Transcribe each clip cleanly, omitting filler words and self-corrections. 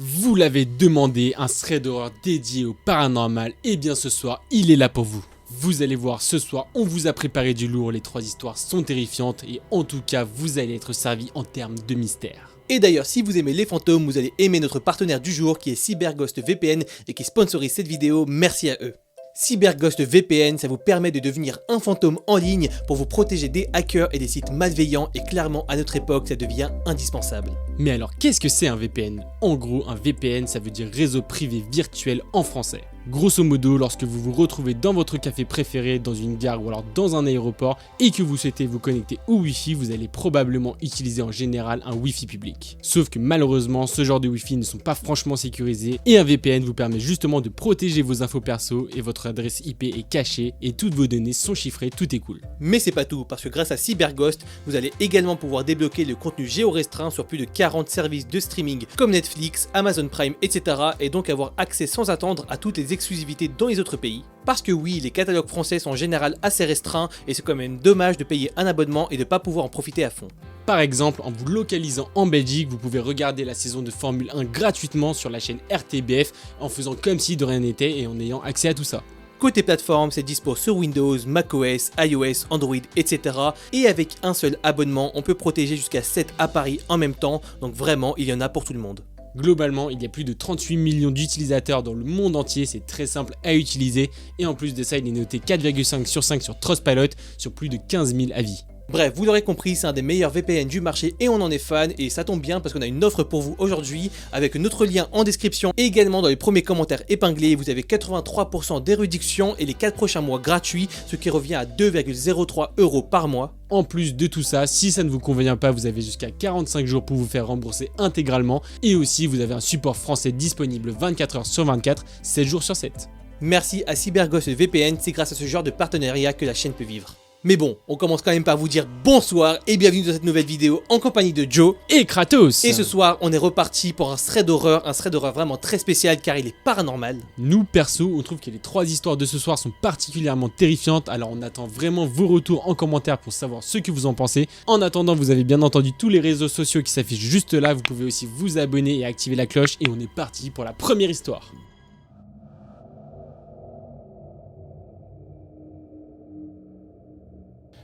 Vous l'avez demandé, un thread d'horreur dédié au paranormal, et bien ce soir, il est là pour vous. Vous allez voir, ce soir, on vous a préparé du lourd, les 3 histoires sont terrifiantes, et en tout cas, vous allez être servi en termes de mystère. Et d'ailleurs, si vous aimez les fantômes, vous allez aimer notre partenaire du jour qui est CyberGhost VPN et qui sponsorise cette vidéo, merci à eux. CyberGhost VPN, ça vous permet de devenir un fantôme en ligne pour vous protéger des hackers et des sites malveillants, et clairement à notre époque ça devient indispensable. Mais alors qu'est-ce que c'est un VPN? En gros, un VPN ça veut dire réseau privé virtuel en français. Grosso modo, lorsque vous vous retrouvez dans votre café préféré, dans une gare ou alors dans un aéroport et que vous souhaitez vous connecter au Wi-Fi, vous allez probablement utiliser en général un Wi-Fi public. Sauf que malheureusement, ce genre de Wi-Fi ne sont pas franchement sécurisés et un VPN vous permet justement de protéger vos infos perso et votre adresse IP est cachée et toutes vos données sont chiffrées, tout est cool. Mais c'est pas tout, parce que grâce à CyberGhost, vous allez également pouvoir débloquer le contenu géorestreint sur plus de 40 services de streaming comme Netflix, Amazon Prime, etc. et donc avoir accès sans attendre à toutes les exclusivités dans les autres pays. Parce que oui, les catalogues français sont en général assez restreints et c'est quand même dommage de payer un abonnement et de pas pouvoir en profiter à fond. Par exemple, en vous localisant en Belgique, vous pouvez regarder la saison de Formule 1 gratuitement sur la chaîne RTBF en faisant comme si de rien n'était et en ayant accès à tout ça. Côté plateforme, c'est dispo sur Windows, macOS, iOS, Android, etc. Et avec un seul abonnement, on peut protéger jusqu'à 7 appareils en même temps, donc vraiment, il y en a pour tout le monde. Globalement, il y a plus de 38 millions d'utilisateurs dans le monde entier, c'est très simple à utiliser et en plus de ça, il est noté 4,5 sur 5 sur Trustpilot sur plus de 15 000 avis. Bref, vous l'aurez compris, c'est un des meilleurs VPN du marché et on en est fan, et ça tombe bien parce qu'on a une offre pour vous aujourd'hui avec notre lien en description et également dans les premiers commentaires épinglés. Vous avez 83% des réductions et les 4 prochains mois gratuits, ce qui revient à 2,03 € par mois. En plus de tout ça, si ça ne vous convient pas, vous avez jusqu'à 45 jours pour vous faire rembourser intégralement et aussi vous avez un support français disponible 24 heures sur 24, 7 jours sur 7. Merci à CyberGhost VPN, c'est grâce à ce genre de partenariat que la chaîne peut vivre. Mais bon, on commence quand même par vous dire bonsoir et bienvenue dans cette nouvelle vidéo en compagnie de Joe et Kratos. Et ce soir, on est reparti pour un thread d'horreur vraiment très spécial car il est paranormal. Nous, perso, on trouve que les 3 histoires de ce soir sont particulièrement terrifiantes, alors on attend vraiment vos retours en commentaire pour savoir ce que vous en pensez. En attendant, vous avez bien entendu tous les réseaux sociaux qui s'affichent juste là, vous pouvez aussi vous abonner et activer la cloche et on est parti pour la première histoire.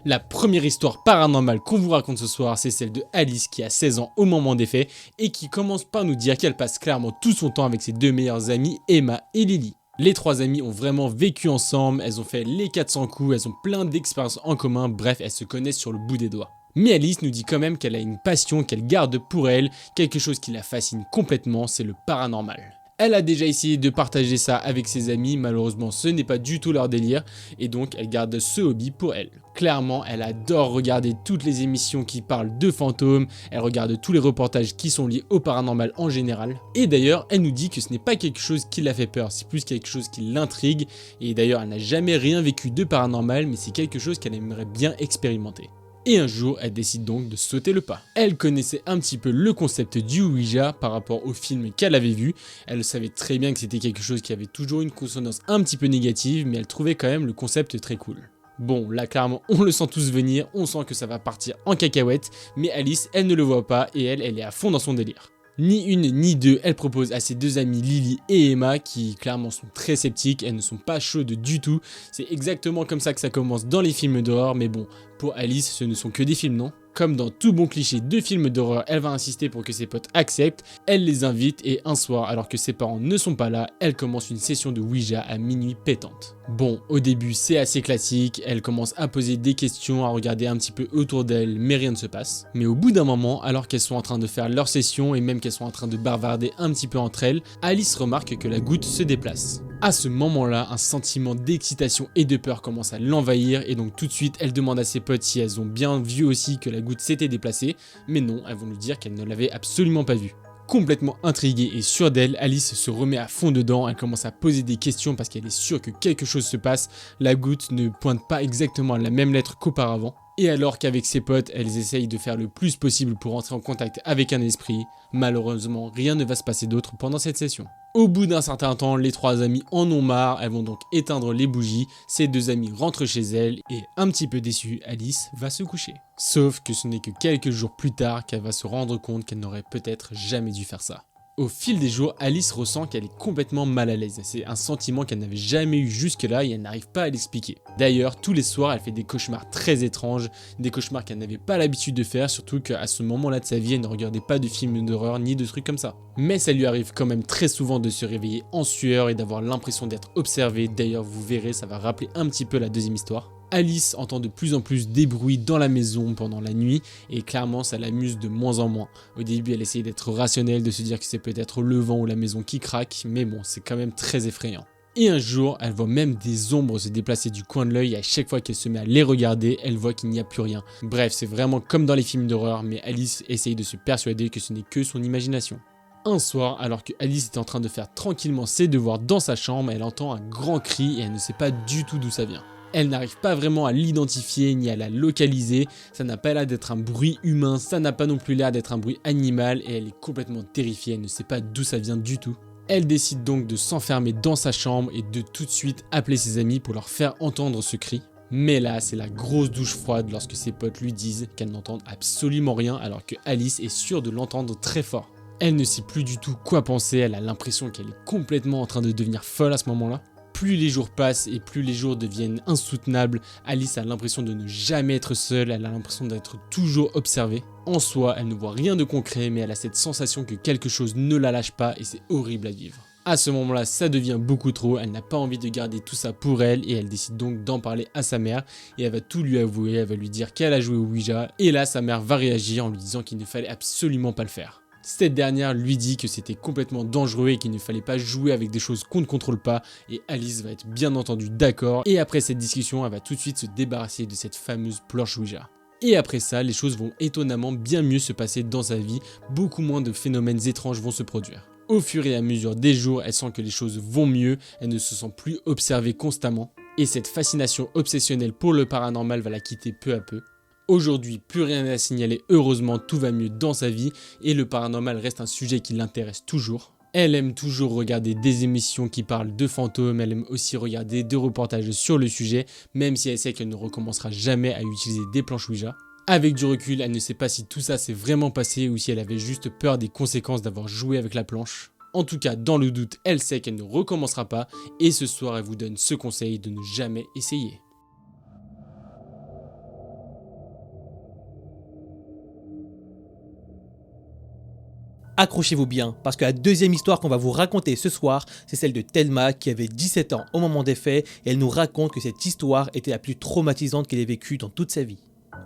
La première histoire paranormale qu'on vous raconte ce soir, c'est celle de Alice qui a 16 ans au moment des faits et qui commence par nous dire qu'elle passe clairement tout son temps avec ses 2 meilleures amies, Emma et Lily. Les 3 amies ont vraiment vécu ensemble, elles ont fait les 400 coups, elles ont plein d'expériences en commun, bref, elles se connaissent sur le bout des doigts. Mais Alice nous dit quand même qu'elle a une passion qu'elle garde pour elle, quelque chose qui la fascine complètement, c'est le paranormal. Elle a déjà essayé de partager ça avec ses amis, malheureusement ce n'est pas du tout leur délire et donc elle garde ce hobby pour elle. Clairement, elle adore regarder toutes les émissions qui parlent de fantômes, elle regarde tous les reportages qui sont liés au paranormal en général. Et d'ailleurs, elle nous dit que ce n'est pas quelque chose qui la fait peur, c'est plus quelque chose qui l'intrigue. Et d'ailleurs, elle n'a jamais rien vécu de paranormal, mais c'est quelque chose qu'elle aimerait bien expérimenter. Et un jour, elle décide donc de sauter le pas. Elle connaissait un petit peu le concept du Ouija par rapport au film qu'elle avait vu. Elle savait très bien que c'était quelque chose qui avait toujours une consonance un petit peu négative, mais elle trouvait quand même le concept très cool. Bon, là clairement, on le sent tous venir, on sent que ça va partir en cacahuète, mais Alice, elle ne le voit pas et elle est à fond dans son délire. Ni une ni deux, elle propose à ses 2 amies Lily et Emma qui clairement sont très sceptiques, elles ne sont pas chaudes du tout. C'est exactement comme ça que ça commence dans les films d'horreur, mais bon, pour Alice ce ne sont que des films, non ? Comme dans tout bon cliché de film d'horreur, elle va insister pour que ses potes acceptent, elle les invite et un soir, alors que ses parents ne sont pas là, elle commence une session de Ouija à minuit pétante. Bon, au début c'est assez classique, elle commence à poser des questions, à regarder un petit peu autour d'elle, mais rien ne se passe. Mais au bout d'un moment, alors qu'elles sont en train de faire leur session et même qu'elles sont en train de bavarder un petit peu entre elles, Alice remarque que la goutte se déplace. À ce moment-là, un sentiment d'excitation et de peur commence à l'envahir et donc tout de suite elle demande à ses potes si elles ont bien vu aussi que la goutte s'était déplacée, mais non, elles vont lui dire qu'elles ne l'avaient absolument pas vue. Complètement intriguée et sûre d'elle, Alice se remet à fond dedans, elle commence à poser des questions parce qu'elle est sûre que quelque chose se passe, la goutte ne pointe pas exactement à la même lettre qu'auparavant. Et alors qu'avec ses potes, elles essayent de faire le plus possible pour entrer en contact avec un esprit, malheureusement, rien ne va se passer d'autre pendant cette session. Au bout d'un certain temps, les 3 amies en ont marre, elles vont donc éteindre les bougies, ces 2 amies rentrent chez elles et un petit peu déçue, Alice va se coucher. Sauf que ce n'est que quelques jours plus tard qu'elle va se rendre compte qu'elle n'aurait peut-être jamais dû faire ça. Au fil des jours, Alice ressent qu'elle est complètement mal à l'aise. C'est un sentiment qu'elle n'avait jamais eu jusque-là et elle n'arrive pas à l'expliquer. D'ailleurs, tous les soirs, elle fait des cauchemars très étranges, des cauchemars qu'elle n'avait pas l'habitude de faire, surtout qu'à ce moment-là de sa vie, elle ne regardait pas de films d'horreur ni de trucs comme ça. Mais ça lui arrive quand même très souvent de se réveiller en sueur et d'avoir l'impression d'être observée. D'ailleurs, vous verrez, ça va rappeler un petit peu la deuxième histoire. Alice entend de plus en plus des bruits dans la maison pendant la nuit et clairement ça l'amuse de moins en moins. Au début elle essaye d'être rationnelle, de se dire que c'est peut-être le vent ou la maison qui craque, mais bon c'est quand même très effrayant. Et un jour elle voit même des ombres se déplacer du coin de l'œil et à chaque fois qu'elle se met à les regarder, elle voit qu'il n'y a plus rien. Bref c'est vraiment comme dans les films d'horreur, mais Alice essaye de se persuader que ce n'est que son imagination. Un soir, alors que Alice est en train de faire tranquillement ses devoirs dans sa chambre, elle entend un grand cri et elle ne sait pas du tout d'où ça vient. Elle n'arrive pas vraiment à l'identifier ni à la localiser, ça n'a pas l'air d'être un bruit humain, ça n'a pas non plus l'air d'être un bruit animal et elle est complètement terrifiée, elle ne sait pas d'où ça vient du tout. Elle décide donc de s'enfermer dans sa chambre et de tout de suite appeler ses amis pour leur faire entendre ce cri. Mais là, c'est la grosse douche froide lorsque ses potes lui disent qu'elles n'entendent absolument rien alors que Alice est sûre de l'entendre très fort. Elle ne sait plus du tout quoi penser, elle a l'impression qu'elle est complètement en train de devenir folle à ce moment-là. Plus les jours passent et plus les jours deviennent insoutenables, Alice a l'impression de ne jamais être seule, elle a l'impression d'être toujours observée. En soi, elle ne voit rien de concret, mais elle a cette sensation que quelque chose ne la lâche pas et c'est horrible à vivre. À ce moment-là, ça devient beaucoup trop, elle n'a pas envie de garder tout ça pour elle et elle décide donc d'en parler à sa mère et elle va tout lui avouer, elle va lui dire qu'elle a joué au Ouija et là sa mère va réagir en lui disant qu'il ne fallait absolument pas le faire. Cette dernière lui dit que c'était complètement dangereux et qu'il ne fallait pas jouer avec des choses qu'on ne contrôle pas et Alice va être bien entendu d'accord et après cette discussion elle va tout de suite se débarrasser de cette fameuse planche Ouija. Et après ça les choses vont étonnamment bien mieux se passer dans sa vie, beaucoup moins de phénomènes étranges vont se produire. Au fur et à mesure des jours elle sent que les choses vont mieux, elle ne se sent plus observée constamment et cette fascination obsessionnelle pour le paranormal va la quitter peu à peu. Aujourd'hui, plus rien n'est à signaler, heureusement tout va mieux dans sa vie et le paranormal reste un sujet qui l'intéresse toujours. Elle aime toujours regarder des émissions qui parlent de fantômes, elle aime aussi regarder des reportages sur le sujet, même si elle sait qu'elle ne recommencera jamais à utiliser des planches Ouija. Avec du recul, elle ne sait pas si tout ça s'est vraiment passé ou si elle avait juste peur des conséquences d'avoir joué avec la planche. En tout cas, dans le doute, elle sait qu'elle ne recommencera pas et ce soir, elle vous donne ce conseil de ne jamais essayer. Accrochez-vous bien, parce que la deuxième histoire qu'on va vous raconter ce soir, c'est celle de Thelma qui avait 17 ans au moment des faits et elle nous raconte que cette histoire était la plus traumatisante qu'elle ait vécue dans toute sa vie.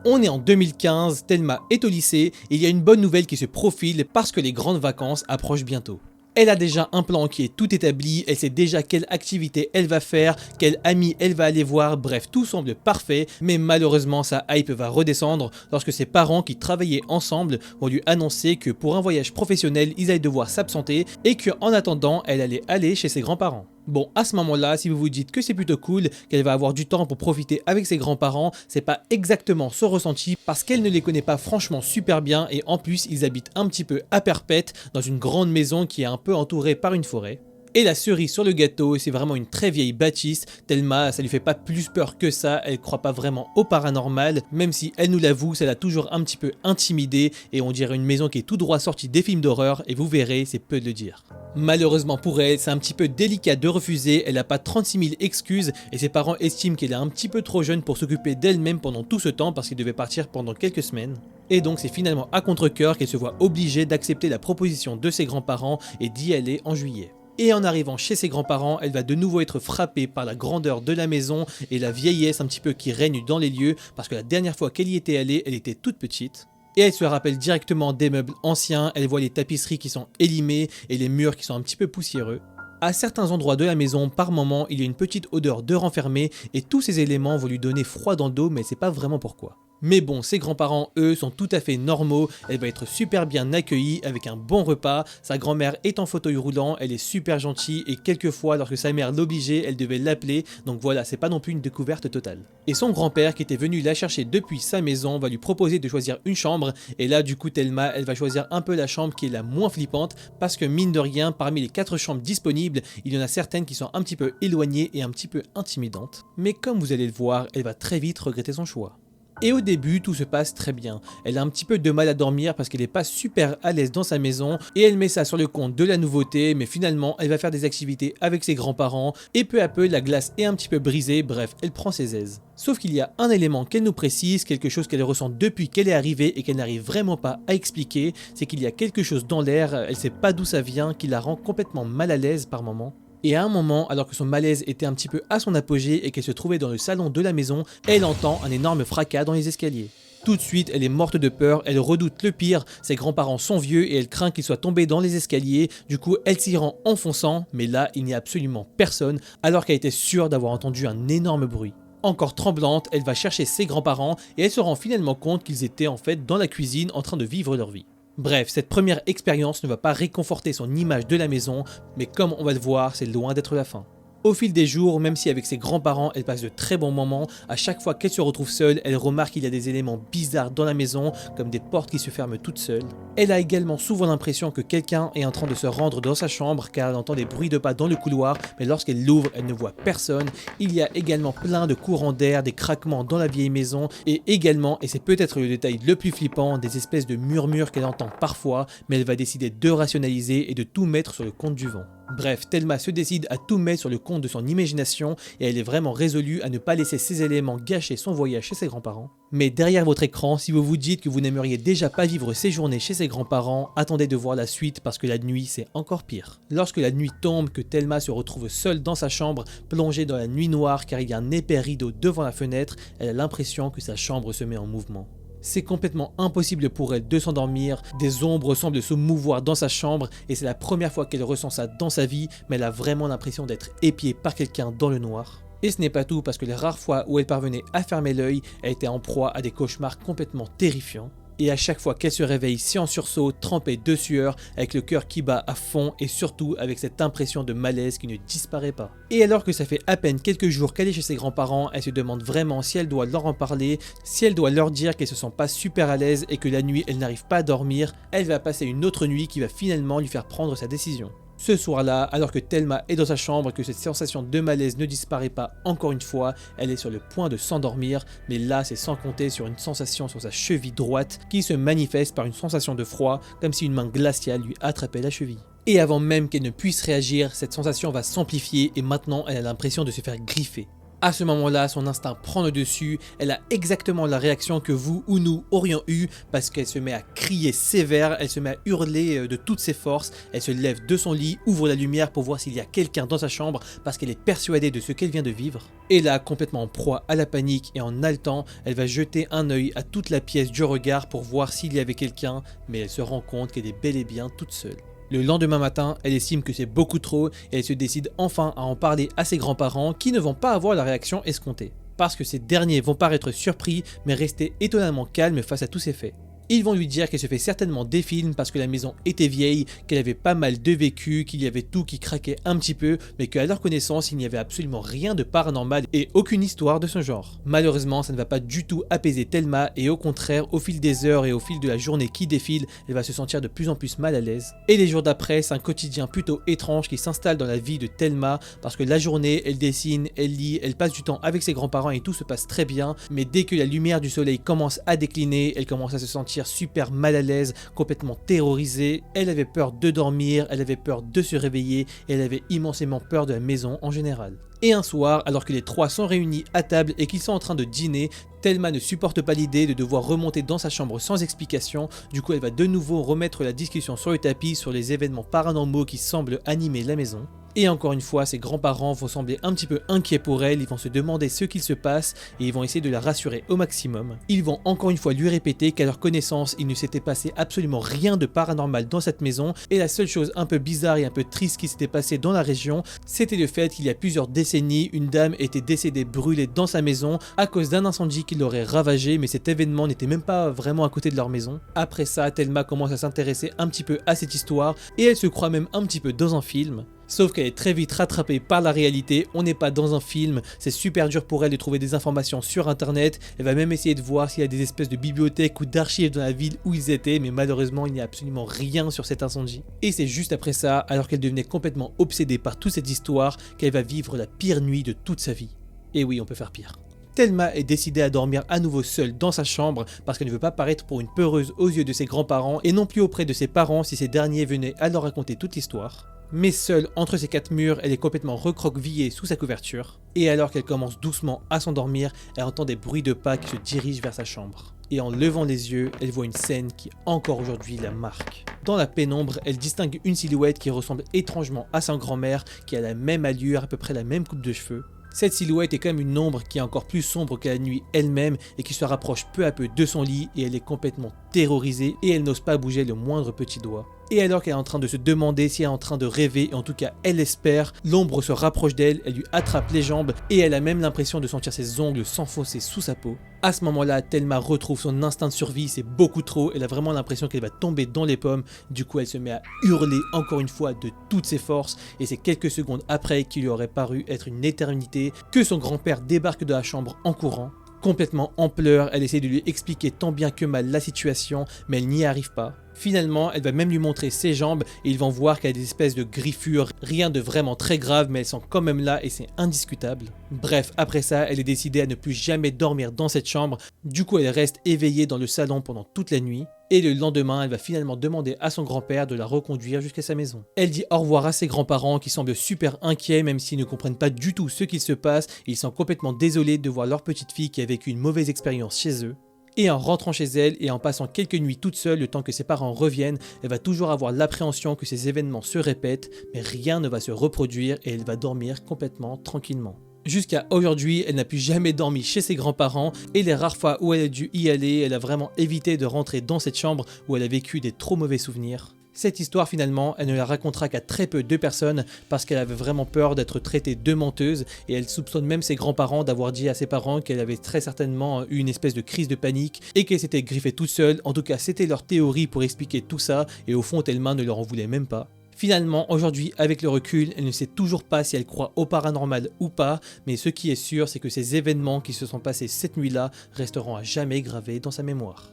On est en 2015, Thelma est au lycée et il y a une bonne nouvelle qui se profile parce que les grandes vacances approchent bientôt. Elle a déjà un plan qui est tout établi, elle sait déjà quelle activité elle va faire, quel ami elle va aller voir, bref tout semble parfait, mais malheureusement sa hype va redescendre lorsque ses parents qui travaillaient ensemble vont lui annoncer que pour un voyage professionnel ils allaient devoir s'absenter et qu'en attendant elle allait aller chez ses grands-parents. Bon, à ce moment-là, si vous vous dites que c'est plutôt cool, qu'elle va avoir du temps pour profiter avec ses grands-parents, c'est pas exactement son ressenti parce qu'elle ne les connaît pas franchement super bien et en plus ils habitent un petit peu à Perpète dans une grande maison qui est un peu entourée par une forêt. Et la cerise sur le gâteau, c'est vraiment une très vieille bâtisse. Thelma, ça lui fait pas plus peur que ça, elle croit pas vraiment au paranormal, même si elle nous l'avoue, ça l'a toujours un petit peu intimidée et on dirait une maison qui est tout droit sortie des films d'horreur et vous verrez, c'est peu de le dire. Malheureusement pour elle, c'est un petit peu délicat de refuser, elle n'a pas 36 000 excuses et ses parents estiment qu'elle est un petit peu trop jeune pour s'occuper d'elle-même pendant tout ce temps parce qu'elle devait partir pendant quelques semaines. Et donc c'est finalement à contre-cœur qu'elle se voit obligée d'accepter la proposition de ses grands-parents et d'y aller en juillet. Et en arrivant chez ses grands-parents, elle va de nouveau être frappée par la grandeur de la maison et la vieillesse un petit peu qui règne dans les lieux parce que la dernière fois qu'elle y était allée, elle était toute petite. Et elle se rappelle directement des meubles anciens, elle voit les tapisseries qui sont élimées et les murs qui sont un petit peu poussiéreux. À certains endroits de la maison, par moment, il y a une petite odeur de renfermé et tous ces éléments vont lui donner froid dans le dos mais elle sait pas vraiment pourquoi. Mais bon, ses grands-parents, eux, sont tout à fait normaux, elle va être super bien accueillie avec un bon repas, sa grand-mère est en fauteuil roulant, elle est super gentille et quelquefois, lorsque sa mère l'obligeait, elle devait l'appeler, donc voilà, c'est pas non plus une découverte totale. Et son grand-père, qui était venu la chercher depuis sa maison, va lui proposer de choisir une chambre, et là, du coup, Thelma, elle va choisir un peu la chambre qui est la moins flippante, parce que mine de rien, parmi les 4 chambres disponibles, il y en a certaines qui sont un petit peu éloignées et un petit peu intimidantes. Mais comme vous allez le voir, elle va très vite regretter son choix. Et au début, tout se passe très bien. Elle a un petit peu de mal à dormir parce qu'elle n'est pas super à l'aise dans sa maison et elle met ça sur le compte de la nouveauté, mais finalement, elle va faire des activités avec ses grands-parents et peu à peu, la glace est un petit peu brisée, bref, elle prend ses aises. Sauf qu'il y a un élément qu'elle nous précise, quelque chose qu'elle ressent depuis qu'elle est arrivée et qu'elle n'arrive vraiment pas à expliquer, c'est qu'il y a quelque chose dans l'air, elle sait pas d'où ça vient, qui la rend complètement mal à l'aise par moments. Et à un moment, alors que son malaise était un petit peu à son apogée et qu'elle se trouvait dans le salon de la maison, elle entend un énorme fracas dans les escaliers. Tout de suite, elle est morte de peur, elle redoute le pire, ses grands-parents sont vieux et elle craint qu'ils soient tombés dans les escaliers, du coup elle s'y rend en fonçant, mais là il n'y a absolument personne, alors qu'elle était sûre d'avoir entendu un énorme bruit. Encore tremblante, elle va chercher ses grands-parents et elle se rend finalement compte qu'ils étaient en fait dans la cuisine en train de vivre leur vie. Bref, cette première expérience ne va pas réconforter son image de la maison, mais comme on va le voir, c'est loin d'être la fin. Au fil des jours, même si avec ses grands-parents elle passe de très bons moments, à chaque fois qu'elle se retrouve seule, elle remarque qu'il y a des éléments bizarres dans la maison, comme des portes qui se ferment toutes seules. Elle a également souvent l'impression que quelqu'un est en train de se rendre dans sa chambre car elle entend des bruits de pas dans le couloir, mais lorsqu'elle l'ouvre, elle ne voit personne. Il y a également plein de courants d'air, des craquements dans la vieille maison et également, et c'est peut-être le détail le plus flippant, des espèces de murmures qu'elle entend parfois, mais elle va décider de rationaliser et de tout mettre sur le compte du vent. Bref, Thelma se décide à tout mettre sur le compte de son imagination et elle est vraiment résolue à ne pas laisser ces éléments gâcher son voyage chez ses grands-parents. Mais derrière votre écran, si vous vous dites que vous n'aimeriez déjà pas vivre ces journées chez ses grands-parents, attendez de voir la suite parce que la nuit c'est encore pire. Lorsque la nuit tombe, que Thelma se retrouve seule dans sa chambre, plongée dans la nuit noire car il y a un épais rideau devant la fenêtre, elle a l'impression que sa chambre se met en mouvement. C'est complètement impossible pour elle de s'endormir, des ombres semblent se mouvoir dans sa chambre et c'est la première fois qu'elle ressent ça dans sa vie, mais elle a vraiment l'impression d'être épiée par quelqu'un dans le noir. Et ce n'est pas tout parce que les rares fois où elle parvenait à fermer l'œil, elle était en proie à des cauchemars complètement terrifiants. Et à chaque fois qu'elle se réveille, c'est en sursaut, trempée de sueur, avec le cœur qui bat à fond et surtout avec cette impression de malaise qui ne disparaît pas. Et alors que ça fait à peine quelques jours qu'elle est chez ses grands-parents, elle se demande vraiment si elle doit leur en parler, si elle doit leur dire qu'elle se sent pas super à l'aise et que la nuit elle n'arrive pas à dormir, elle va passer une autre nuit qui va finalement lui faire prendre sa décision. Ce soir-là, alors que Thelma est dans sa chambre et que cette sensation de malaise ne disparaît pas encore une fois, elle est sur le point de s'endormir, mais là c'est sans compter sur une sensation sur sa cheville droite qui se manifeste par une sensation de froid, comme si une main glaciale lui attrapait la cheville. Et avant même qu'elle ne puisse réagir, cette sensation va s'amplifier et maintenant elle a l'impression de se faire griffer. À ce moment-là, son instinct prend le dessus, elle a exactement la réaction que vous ou nous aurions eu parce qu'elle se met à crier sévère, elle se met à hurler de toutes ses forces, elle se lève de son lit, ouvre la lumière pour voir s'il y a quelqu'un dans sa chambre parce qu'elle est persuadée de ce qu'elle vient de vivre. Et là, complètement en proie à la panique et en haletant, elle va jeter un œil à toute la pièce du regard pour voir s'il y avait quelqu'un, mais elle se rend compte qu'elle est bel et bien toute seule. Le lendemain matin, elle estime que c'est beaucoup trop et elle se décide enfin à en parler à ses grands-parents qui ne vont pas avoir la réaction escomptée. Parce que ces derniers vont paraître surpris mais rester étonnamment calmes face à tous ces faits. Ils vont lui dire qu'elle se fait certainement des films parce que la maison était vieille, qu'elle avait pas mal de vécu, qu'il y avait tout qui craquait un petit peu, mais qu'à leur connaissance, il n'y avait absolument rien de paranormal et aucune histoire de ce genre. Malheureusement, ça ne va pas du tout apaiser Thelma et au contraire, au fil des heures et au fil de la journée qui défile, elle va se sentir de plus en plus mal à l'aise. Et les jours d'après, c'est un quotidien plutôt étrange qui s'installe dans la vie de Thelma parce que la journée, elle dessine, elle lit, elle passe du temps avec ses grands-parents et tout se passe très bien, mais dès que la lumière du soleil commence à décliner, elle commence à se sentir super mal à l'aise, complètement terrorisée. Elle avait peur de dormir, elle avait peur de se réveiller et elle avait immensément peur de la maison en général. Et un soir, alors que les trois sont réunis à table et qu'ils sont en train de dîner, Thelma ne supporte pas l'idée de devoir remonter dans sa chambre sans explication, du coup elle va de nouveau remettre la discussion sur le tapis sur les événements paranormaux qui semblent animer la maison. Et encore une fois, ses grands-parents vont sembler un petit peu inquiets pour elle, ils vont se demander ce qu'il se passe et ils vont essayer de la rassurer au maximum. Ils vont encore une fois lui répéter qu'à leur connaissance, il ne s'était passé absolument rien de paranormal dans cette maison et la seule chose un peu bizarre et un peu triste qui s'était passée dans la région, c'était le fait qu'il y a plusieurs décennies, une dame était décédée brûlée dans sa maison à cause d'un incendie qui l'aurait ravagée, mais cet événement n'était même pas vraiment à côté de leur maison. Après ça, Thelma commence à s'intéresser un petit peu à cette histoire et elle se croit même un petit peu dans un film. Sauf qu'elle est très vite rattrapée par la réalité, on n'est pas dans un film, c'est super dur pour elle de trouver des informations sur internet, elle va même essayer de voir s'il y a des espèces de bibliothèques ou d'archives dans la ville où ils étaient, mais malheureusement il n'y a absolument rien sur cet incendie. Et c'est juste après ça, alors qu'elle devenait complètement obsédée par toute cette histoire, qu'elle va vivre la pire nuit de toute sa vie. Et oui, on peut faire pire. Thelma est décidée à dormir à nouveau seule dans sa chambre parce qu'elle ne veut pas paraître pour une peureuse aux yeux de ses grands-parents et non plus auprès de ses parents si ces derniers venaient à leur raconter toute l'histoire. Mais seule entre ces quatre murs, elle est complètement recroquevillée sous sa couverture. Et alors qu'elle commence doucement à s'endormir, elle entend des bruits de pas qui se dirigent vers sa chambre. Et en levant les yeux, elle voit une scène qui encore aujourd'hui la marque. Dans la pénombre, elle distingue une silhouette qui ressemble étrangement à sa grand-mère, qui a la même allure, à peu près la même coupe de cheveux. Cette silhouette est comme une ombre qui est encore plus sombre que la nuit elle-même et qui se rapproche peu à peu de son lit et elle est complètement terrorisée et elle n'ose pas bouger le moindre petit doigt. Et alors qu'elle est en train de se demander si elle est en train de rêver, et en tout cas elle espère, l'ombre se rapproche d'elle, elle lui attrape les jambes et elle a même l'impression de sentir ses ongles s'enfoncer sous sa peau. À ce moment-là, Thelma retrouve son instinct de survie, c'est beaucoup trop, elle a vraiment l'impression qu'elle va tomber dans les pommes, du coup elle se met à hurler encore une fois de toutes ses forces et c'est quelques secondes après qu'il lui aurait paru être une éternité que son grand-père débarque de la chambre en courant. Complètement en pleurs, elle essaie de lui expliquer tant bien que mal la situation, mais elle n'y arrive pas. Finalement, elle va même lui montrer ses jambes et ils vont voir qu'elle a des espèces de griffures, rien de vraiment très grave, mais elles sont quand même là et c'est indiscutable. Bref, après ça, elle est décidée à ne plus jamais dormir dans cette chambre, du coup elle reste éveillée dans le salon pendant toute la nuit. Et le lendemain, elle va finalement demander à son grand-père de la reconduire jusqu'à sa maison. Elle dit au revoir à ses grands-parents qui semblent super inquiets même s'ils ne comprennent pas du tout ce qu'il se passe et ils sont complètement désolés de voir leur petite fille qui a vécu une mauvaise expérience chez eux. Et en rentrant chez elle et en passant quelques nuits toute seule le temps que ses parents reviennent, elle va toujours avoir l'appréhension que ces événements se répètent, mais rien ne va se reproduire et elle va dormir complètement tranquillement. Jusqu'à aujourd'hui, elle n'a plus jamais dormi chez ses grands-parents et les rares fois où elle a dû y aller, elle a vraiment évité de rentrer dans cette chambre où elle a vécu des trop mauvais souvenirs. Cette histoire finalement, elle ne la racontera qu'à très peu de personnes parce qu'elle avait vraiment peur d'être traitée de menteuse et elle soupçonne même ses grands-parents d'avoir dit à ses parents qu'elle avait très certainement eu une espèce de crise de panique et qu'elle s'était griffée toute seule. En tout cas, c'était leur théorie pour expliquer tout ça et au fond, Thelma ne leur en voulait même pas. Finalement, aujourd'hui, avec le recul, elle ne sait toujours pas si elle croit au paranormal ou pas, mais ce qui est sûr, c'est que ces événements qui se sont passés cette nuit-là resteront à jamais gravés dans sa mémoire.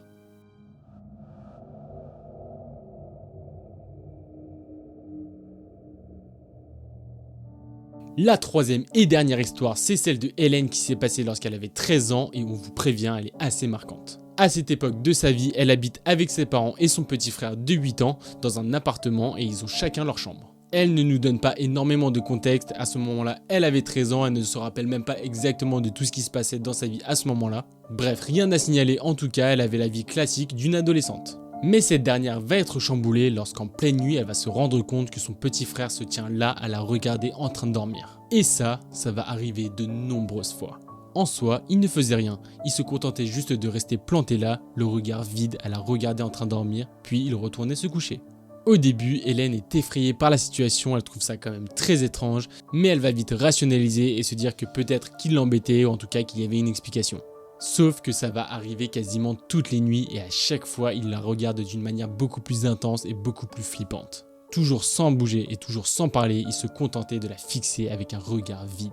La troisième et dernière histoire, c'est celle de Hélène qui s'est passée lorsqu'elle avait 13 ans et on vous prévient, elle est assez marquante. À cette époque de sa vie, elle habite avec ses parents et son petit frère de 8 ans dans un appartement et ils ont chacun leur chambre. Elle ne nous donne pas énormément de contexte, à ce moment-là, elle avait 13 ans, elle ne se rappelle même pas exactement de tout ce qui se passait dans sa vie à ce moment-là. Bref, rien à signaler, en tout cas, elle avait la vie classique d'une adolescente. Mais cette dernière va être chamboulée lorsqu'en pleine nuit, elle va se rendre compte que son petit frère se tient là à la regarder en train de dormir. Et ça va arriver de nombreuses fois. En soi, il ne faisait rien, il se contentait juste de rester planté là, le regard vide à la regarder en train de dormir, puis il retournait se coucher. Au début, Hélène est effrayée par la situation, elle trouve ça quand même très étrange, mais elle va vite rationaliser et se dire que peut-être qu'il l'embêtait ou en tout cas qu'il y avait une explication. Sauf que ça va arriver quasiment toutes les nuits et à chaque fois, il la regarde d'une manière beaucoup plus intense et beaucoup plus flippante. Toujours sans bouger et toujours sans parler, il se contentait de la fixer avec un regard vide.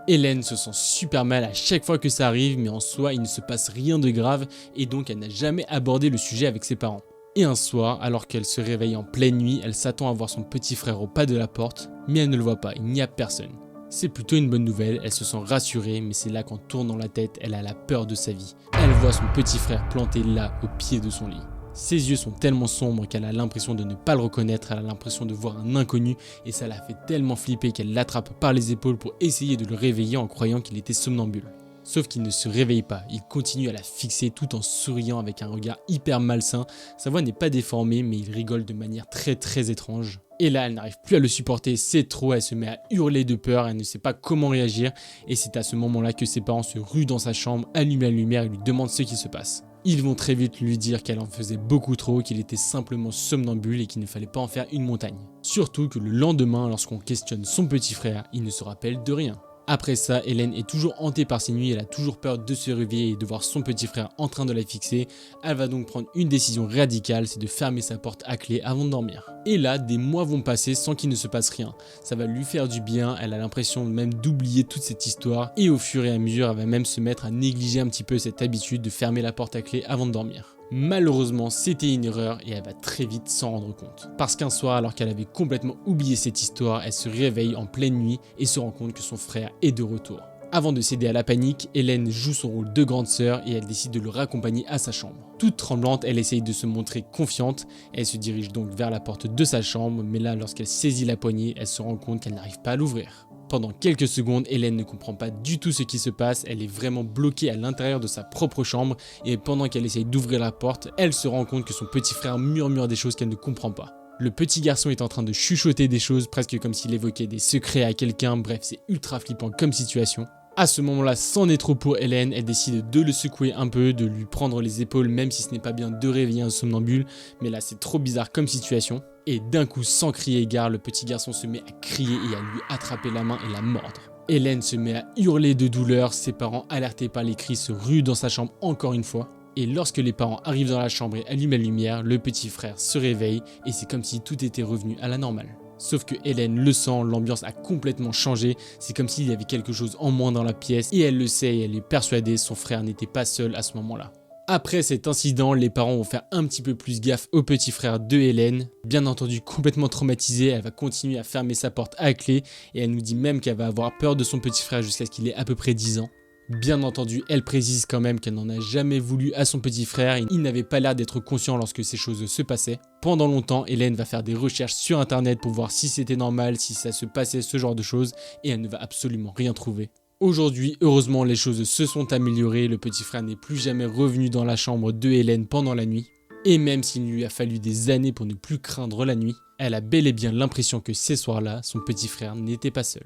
Hélène se sent super mal à chaque fois que ça arrive, mais en soi il ne se passe rien de grave et donc elle n'a jamais abordé le sujet avec ses parents. Et un soir, alors qu'elle se réveille en pleine nuit, elle s'attend à voir son petit frère au pas de la porte, mais elle ne le voit pas, il n'y a personne. C'est plutôt une bonne nouvelle, elle se sent rassurée, mais c'est là qu'en tournant la tête, elle a la peur de sa vie. Elle voit son petit frère planté là, au pied de son lit. Ses yeux sont tellement sombres qu'elle a l'impression de ne pas le reconnaître, elle a l'impression de voir un inconnu et ça la fait tellement flipper qu'elle l'attrape par les épaules pour essayer de le réveiller en croyant qu'il était somnambule. Sauf qu'il ne se réveille pas, il continue à la fixer tout en souriant avec un regard hyper malsain, sa voix n'est pas déformée mais il rigole de manière très étrange. Et là elle n'arrive plus à le supporter, c'est trop, elle se met à hurler de peur, elle ne sait pas comment réagir et c'est à ce moment-là que ses parents se ruent dans sa chambre, allument la lumière et lui demandent ce qui se passe. Ils vont très vite lui dire qu'elle en faisait beaucoup trop, qu'il était simplement somnambule et qu'il ne fallait pas en faire une montagne. Surtout que le lendemain, lorsqu'on questionne son petit frère, il ne se rappelle de rien. Après ça, Hélène est toujours hantée par ses nuits, elle a toujours peur de se réveiller et de voir son petit frère en train de la fixer. Elle va donc prendre une décision radicale, c'est de fermer sa porte à clé avant de dormir. Et là, des mois vont passer sans qu'il ne se passe rien. Ça va lui faire du bien, elle a l'impression même d'oublier toute cette histoire et au fur et à mesure, elle va même se mettre à négliger un petit peu cette habitude de fermer la porte à clé avant de dormir. Malheureusement, c'était une erreur et elle va très vite s'en rendre compte. Parce qu'un soir, alors qu'elle avait complètement oublié cette histoire, elle se réveille en pleine nuit et se rend compte que son frère est de retour. Avant de céder à la panique, Hélène joue son rôle de grande sœur et elle décide de le raccompagner à sa chambre. Toute tremblante, elle essaye de se montrer confiante, elle se dirige donc vers la porte de sa chambre, mais là lorsqu'elle saisit la poignée, elle se rend compte qu'elle n'arrive pas à l'ouvrir. Pendant quelques secondes, Hélène ne comprend pas du tout ce qui se passe, elle est vraiment bloquée à l'intérieur de sa propre chambre et pendant qu'elle essaye d'ouvrir la porte, elle se rend compte que son petit frère murmure des choses qu'elle ne comprend pas. Le petit garçon est en train de chuchoter des choses presque comme s'il évoquait des secrets à quelqu'un, bref c'est ultra flippant comme situation. À ce moment-là, c'en est trop pour Hélène, elle décide de le secouer un peu, de lui prendre les épaules même si ce n'est pas bien de réveiller un somnambule, mais là c'est trop bizarre comme situation. Et d'un coup, sans crier gare, le petit garçon se met à crier et à lui attraper la main et la mordre. Hélène se met à hurler de douleur, ses parents alertés par les cris se ruent dans sa chambre encore une fois. Et lorsque les parents arrivent dans la chambre et allument la lumière, le petit frère se réveille et c'est comme si tout était revenu à la normale. Sauf que Hélène le sent, l'ambiance a complètement changé, c'est comme s'il y avait quelque chose en moins dans la pièce et elle le sait et elle est persuadée, son frère n'était pas seul à ce moment-là. Après cet incident, les parents vont faire un petit peu plus gaffe au petit frère de Hélène. Bien entendu, complètement traumatisée, elle va continuer à fermer sa porte à clé et elle nous dit même qu'elle va avoir peur de son petit frère jusqu'à ce qu'il ait à peu près 10 ans. Bien entendu, elle précise quand même qu'elle n'en a jamais voulu à son petit frère, il n'avait pas l'air d'être conscient lorsque ces choses se passaient. Pendant longtemps, Hélène va faire des recherches sur internet pour voir si c'était normal, si ça se passait ce genre de choses, et elle ne va absolument rien trouver. Aujourd'hui, heureusement, les choses se sont améliorées, le petit frère n'est plus jamais revenu dans la chambre de Hélène pendant la nuit. Et même s'il lui a fallu des années pour ne plus craindre la nuit, elle a bel et bien l'impression que ces soirs-là, son petit frère n'était pas seul.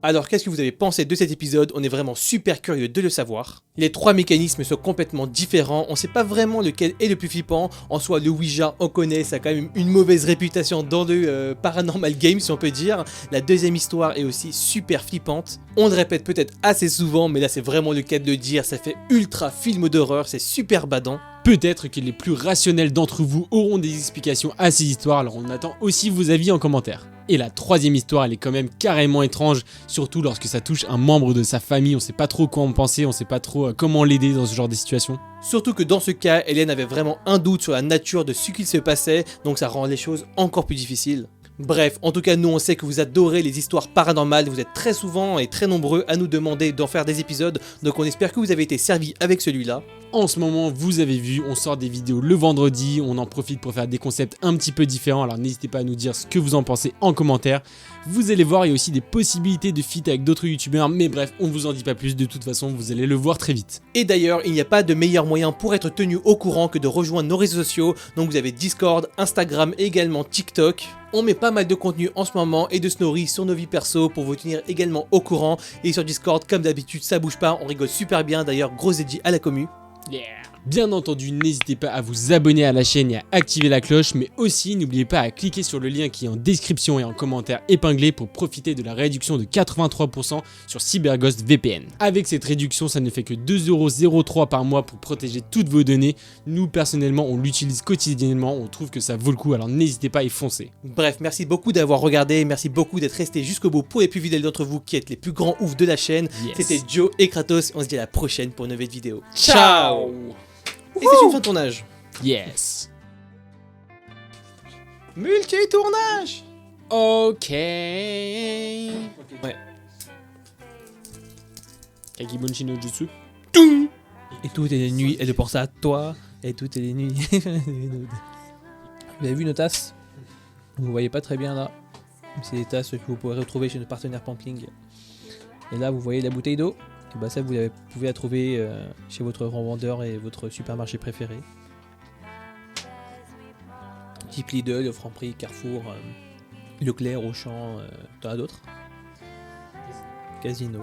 Alors qu'est-ce que vous avez pensé de cet épisode? On est vraiment super curieux de le savoir. Les trois mécanismes sont complètement différents, on sait pas vraiment lequel est le plus flippant. En soi le Ouija on connaît, ça a quand même une mauvaise réputation dans le paranormal game si on peut dire. La deuxième histoire est aussi super flippante. On le répète peut-être assez souvent mais là c'est vraiment le cas de le dire, ça fait ultra film d'horreur, c'est super badant. Peut-être que les plus rationnels d'entre vous auront des explications à ces histoires, alors on attend aussi vos avis en commentaire. Et la troisième histoire, elle est quand même carrément étrange, surtout lorsque ça touche un membre de sa famille, on sait pas trop quoi en penser, on sait pas trop comment l'aider dans ce genre de situation. Surtout que dans ce cas, Hélène avait vraiment un doute sur la nature de ce qu'il se passait, donc ça rend les choses encore plus difficiles. Bref, en tout cas nous on sait que vous adorez les histoires paranormales, vous êtes très souvent et très nombreux à nous demander d'en faire des épisodes, donc on espère que vous avez été servis avec celui-là. En ce moment, vous avez vu, on sort des vidéos le vendredi, on en profite pour faire des concepts un petit peu différents, alors n'hésitez pas à nous dire ce que vous en pensez en commentaire. Vous allez voir, il y a aussi des possibilités de feat avec d'autres youtubeurs, mais bref, on vous en dit pas plus, de toute façon, vous allez le voir très vite. Et d'ailleurs, il n'y a pas de meilleur moyen pour être tenu au courant que de rejoindre nos réseaux sociaux, donc vous avez Discord, Instagram et également TikTok. On met pas mal de contenu en ce moment et de stories sur nos vies perso pour vous tenir également au courant. Et sur Discord, comme d'habitude, ça bouge pas, on rigole super bien, d'ailleurs, gros dédié à la commu. Yeah. Bien entendu, n'hésitez pas à vous abonner à la chaîne et à activer la cloche, mais aussi n'oubliez pas à cliquer sur le lien qui est en description et en commentaire épinglé pour profiter de la réduction de 83% sur CyberGhost VPN. Avec cette réduction, ça ne fait que 2,03€ par mois pour protéger toutes vos données. Nous, personnellement, on l'utilise quotidiennement, on trouve que ça vaut le coup, alors n'hésitez pas à y foncer. Bref, merci beaucoup d'avoir regardé, merci beaucoup d'être resté jusqu'au bout pour les plus fidèles d'entre vous qui êtes les plus grands oufs de la chaîne. Yes. C'était Joe et Kratos, on se dit à la prochaine pour une nouvelle vidéo. Ciao. Et c'est une fin de tournage. Yes. Multi-tournage. Ok. Ouais. Kakibunshi no Jutsu. Et toutes les nuits, elle pense à toi. Et toutes les nuits. Vous avez vu nos tasses? Vous voyez pas très bien là. C'est des tasses que vous pourrez retrouver chez nos partenaires Pampling. Et là, vous voyez la bouteille d'eau. Et bah ça, vous pouvez la trouver chez votre revendeur et votre supermarché préféré. Type Lidl, Franprix, Carrefour, Leclerc, Auchan, t'en as d'autres? Casino.